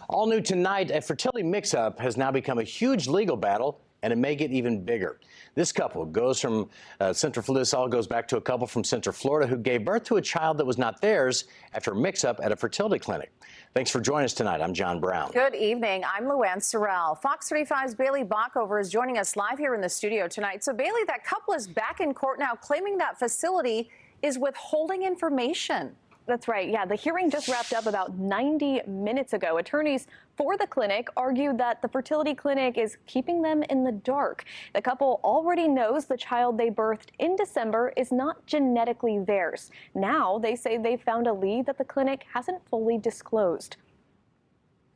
All new tonight, a fertility mix-up has now become a huge legal battle, and it may get even bigger. This couple goes from this all goes back to a couple from Central Florida who gave birth to a child that was not theirs after a mix-up at a fertility clinic. Thanks for joining us tonight. I'm John Brown. Good evening. I'm Luann Sorrell. Fox 35's Bailey Bockover is joining us live here in the studio tonight. So, Bailey, that couple is back in court now, claiming that facility is withholding information. That's right. Yeah, the hearing just wrapped up about 90 minutes ago. Attorneys for the clinic argued that the fertility clinic is keeping them in the dark. The couple already knows the child they birthed in December is not genetically theirs. Now they say they found a lead that the clinic hasn't fully disclosed.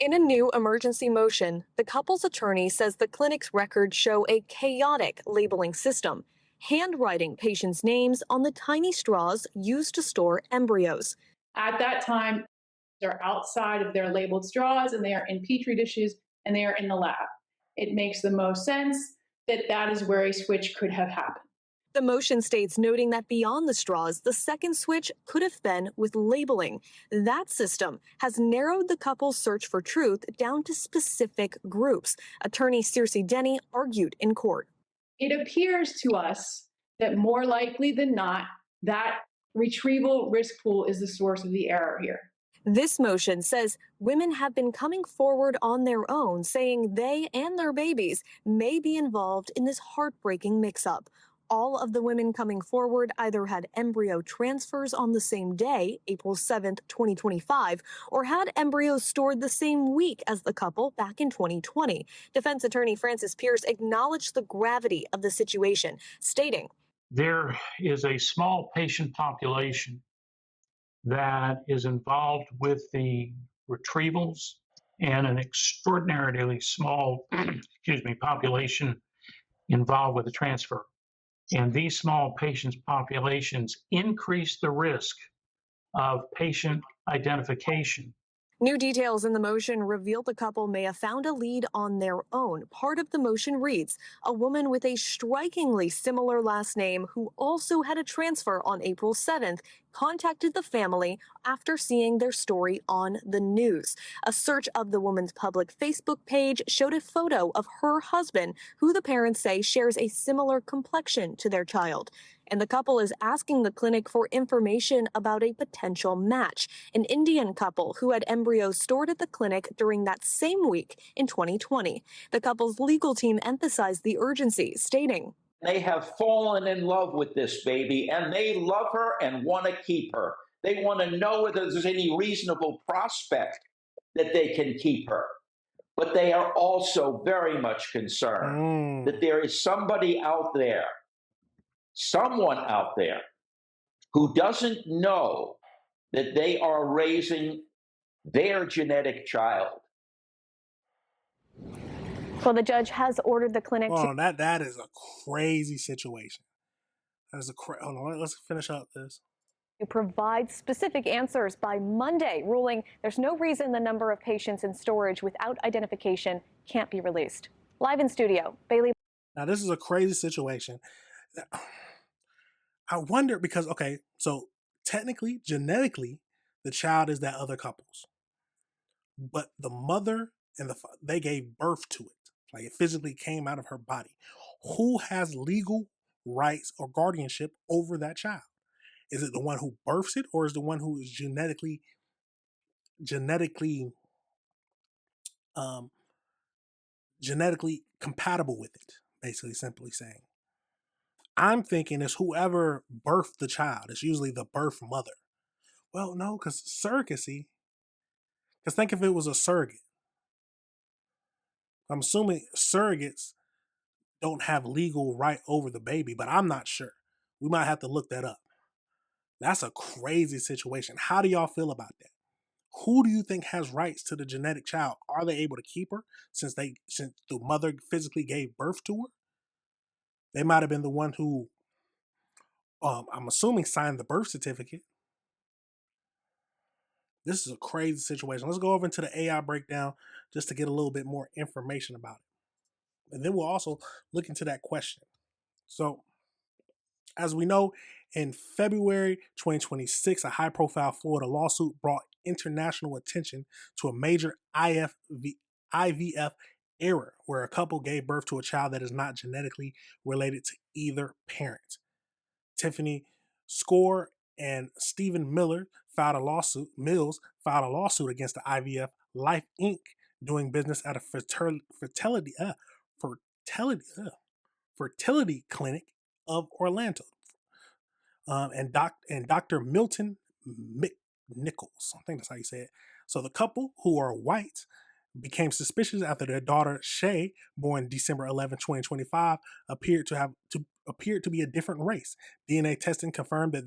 In a new emergency motion, the couple's attorney says the clinic's records show a chaotic labeling system, handwriting patients' names on the tiny straws used to store embryos. At that time, they're outside of their labeled straws and they are in petri dishes and they are in the lab. It makes the most sense that that is where a switch could have happened. The motion states, noting that beyond the straws, the second switch could have been with labeling. That system has narrowed the couple's search for truth down to specific groups. Attorney Circe Denny argued in court. It appears to us that more likely than not, that retrieval risk pool is the source of the error here. This motion says women have been coming forward on their own, saying they and their babies may be involved in this heartbreaking mix-up. All of the women coming forward either had embryo transfers on the same day, April 7th, 2025, or had embryos stored the same week as the couple back in 2020. Defense attorney Francis Pierce acknowledged the gravity of the situation, stating, "There is a small patient population that is involved with the retrievals and an extraordinarily small population involved with the transfer. And these small patients populations increase the risk of patient identification." New details in the motion reveal the couple may have found a lead on their own. Part of the motion reads, a woman with a strikingly similar last name who also had a transfer on April 7th contacted the family after seeing their story on the news. A search of the woman's public Facebook page showed a photo of her husband, who the parents say shares a similar complexion to their child. And the couple is asking the clinic for information about a potential match, an Indian couple who had embryos stored at the clinic during that same week in 2020. The couple's legal team emphasized the urgency, stating, "They have fallen in love with this baby and they love her and want to keep her. They want to know whether there's any reasonable prospect that they can keep her. But they are also very much concerned that there is somebody out there, someone out there who doesn't know that they are raising their genetic child." Well, the judge has ordered the clinic to... That is a crazy situation. That is hold on, let's finish up this. To provide specific answers by Monday, ruling there's no reason the number of patients in storage without identification can't be released. Live in studio, Bailey. Now, this is a crazy situation. I wonder because, okay, so technically, genetically, the child is that other couple's. But the mother and they gave birth to it. Like it physically came out of her body. Who has legal rights or guardianship over that child? Is it the one who births it, or is the one who is genetically compatible with it? Basically, simply saying. I'm thinking it's whoever birthed the child. It's usually the birth mother. Well, no, because surrogacy. Because think if it was a surrogate. I'm assuming surrogates don't have legal right over the baby, but I'm not sure. We might have to look that up. That's a crazy situation. How do y'all feel about that? Who do you think has rights to the genetic child? Are they able to keep her since the mother physically gave birth to her? They might have been the one who, I'm assuming, signed the birth certificate. This is a crazy situation. Let's go over into the AI breakdown just to get a little bit more information about it. And then we'll also look into that question. So As we know, in February 2026, a high profile Florida lawsuit brought international attention to a major IVF error where a couple gave birth to a child that is not genetically related to either parent. Tiffany Score and Stephen Mills filed a lawsuit against the IVF Life Inc., doing business at a fertility clinic of Orlando. And Dr. Milton Nichols, I think that's how you say it. So the couple, who are white, became suspicious after their daughter Shay, born December 11, 2025, appeared to be a different race. DNA testing confirmed that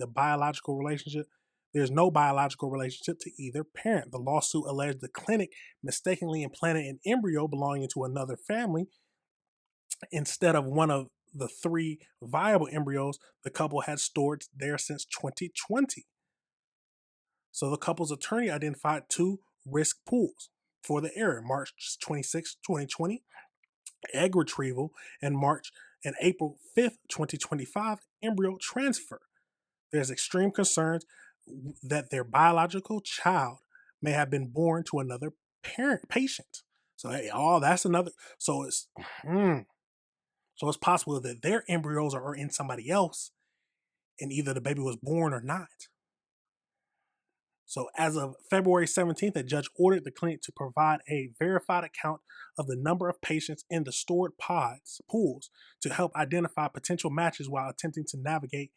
there's no biological relationship to either parent. The lawsuit alleged the clinic mistakenly implanted an embryo belonging to another family instead of one of the 3 viable embryos the couple had stored there since 2020. So the couple's attorney identified 2 risk pools for the error: March 26, 2020, egg retrieval, and April 5th, 2025, embryo transfer. There's extreme concerns that their biological child may have been born to another patient. So hey, that's another. So it's possible that their embryos are in somebody else, and either the baby was born or not. So as of February 17th, a judge ordered the clinic to provide a verified account of the number of patients in the stored pools to help identify potential matches while attempting to navigate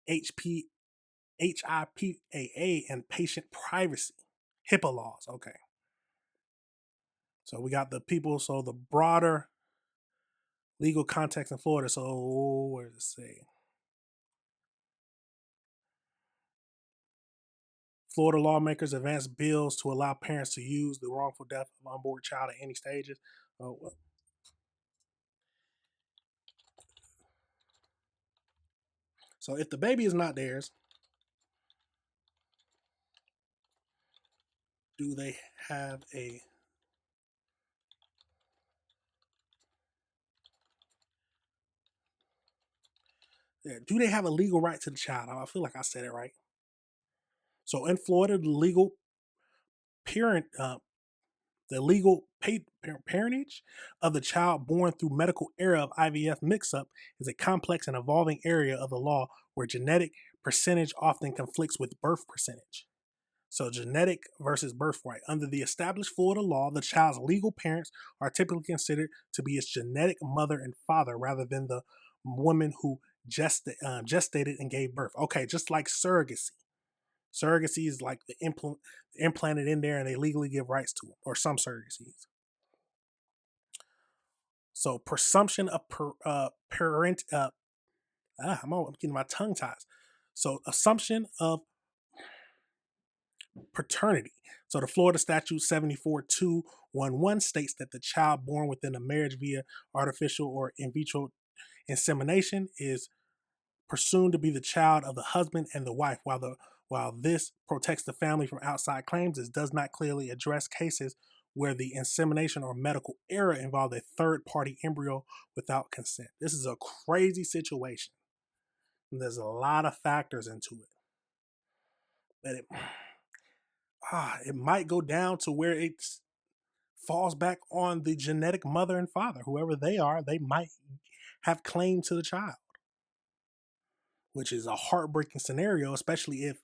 HIPAA and patient privacy. HIPAA laws, okay. So we got the people, so the broader legal context in Florida. So where does it say? Florida lawmakers advanced bills to allow parents to use the wrongful death of unborn child at any stages. So if the baby is not theirs, do they have a legal right to the child? I feel like I said it right. So in Florida, the legal parentage of the child born through medical error of IVF mix-up is a complex and evolving area of the law where genetic percentage often conflicts with birth percentage. So genetic versus birthright. Under the established Florida law, the child's legal parents are typically considered to be its genetic mother and father rather than the woman who gestated and gave birth. Okay, just like surrogacy. Surrogacy is like the implanted in there and they legally give rights to it, or some surrogacies. So presumption of parent. I'm getting my tongue tied. So assumption of paternity. So the Florida Statute 74211 states that the child born within a marriage via artificial or in vitro insemination is presumed to be the child of the husband and the wife. While this protects the family from outside claims, it does not clearly address cases where the insemination or medical error involved a third-party embryo without consent. This is a crazy situation. And there's a lot of factors into it. But it might go down to where it falls back on the genetic mother and father. Whoever they are, they might have claim to the child, which is a heartbreaking scenario, especially if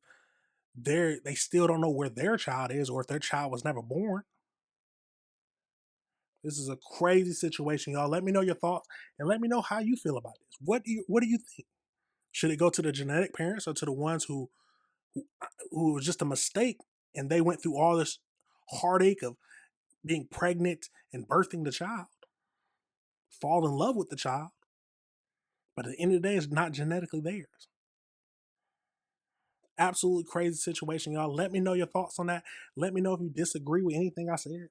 they still don't know where their child is or if their child was never born. This is a crazy situation, y'all. Let me know your thoughts and let me know how you feel about this. What do you think? Should it go to the genetic parents or to the ones who was just a mistake and they went through all this heartache of being pregnant and birthing the child, fall in love with the child, but at the end of the day, it's not genetically theirs? Absolutely crazy situation, y'all. Let me know your thoughts on that. Let me know if you disagree with anything I said.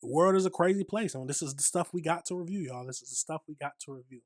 The world is a crazy place, and this is the stuff we got to review, y'all. This is the stuff we got to review.